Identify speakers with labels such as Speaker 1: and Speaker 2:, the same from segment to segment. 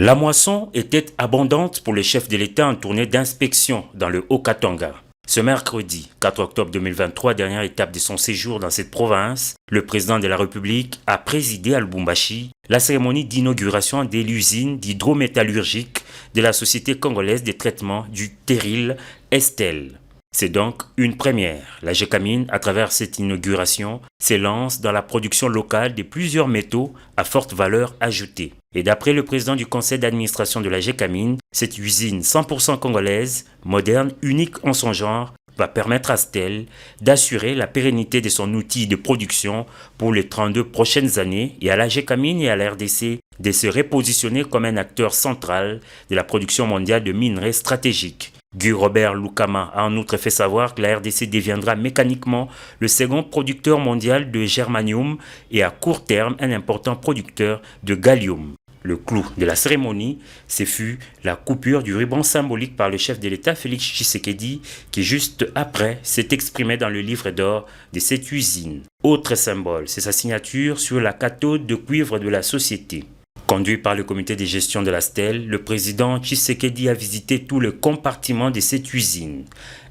Speaker 1: La moisson était abondante pour le chef de l'État en tournée d'inspection dans le Haut-Katanga. Ce mercredi 4 octobre 2023, dernière étape de son séjour dans cette province, le président de la République a présidé à Lubumbashi la cérémonie d'inauguration de l'usine d'hydrométallurgique de la Société congolaise de traitement du terril Estelle. C'est donc une première. La Gécamine, à travers cette inauguration, s'élance dans la production locale de plusieurs métaux à forte valeur ajoutée. Et d'après le président du conseil d'administration de la Gécamine, cette usine 100% congolaise, moderne, unique en son genre, va permettre à Stel d'assurer la pérennité de son outil de production pour les 32 prochaines années et à la Gécamine et à la RDC de se repositionner comme un acteur central de la production mondiale de minerais stratégiques. Guy Robert Lukama a en outre fait savoir que la RDC deviendra mécaniquement le second producteur mondial de germanium et à court terme un important producteur de gallium. Le clou de la cérémonie, ce fut la coupure du ruban symbolique par le chef de l'État Félix Tshisekedi qui juste après s'est exprimé dans le livre d'or de cette usine. Autre symbole, c'est sa signature sur la cathode de cuivre de la société. Conduit par le comité de gestion de la Stèle, le président Tshisekedi a visité tout le compartiment de cette usine.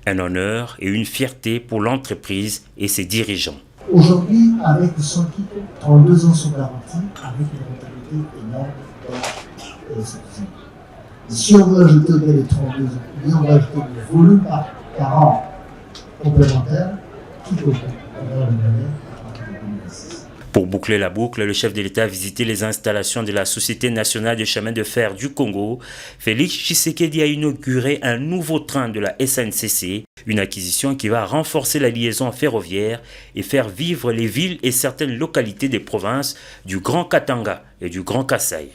Speaker 1: Un honneur et une fierté pour l'entreprise et ses dirigeants.
Speaker 2: Aujourd'hui, avec son titre, 32 ans sont garantis, avec une rentabilité énorme dans cette usine. Et si on veut ajouter les 32 ans, on va ajouter le volume par an complémentaire, tout au long de l'année.
Speaker 1: Pour boucler la boucle, le chef de l'État a visité les installations de la Société nationale de chemin de fer du Congo. Félix Tshisekedi a inauguré un nouveau train de la SNCC, une acquisition qui va renforcer la liaison ferroviaire et faire vivre les villes et certaines localités des provinces du Grand Katanga et du Grand Kasaï.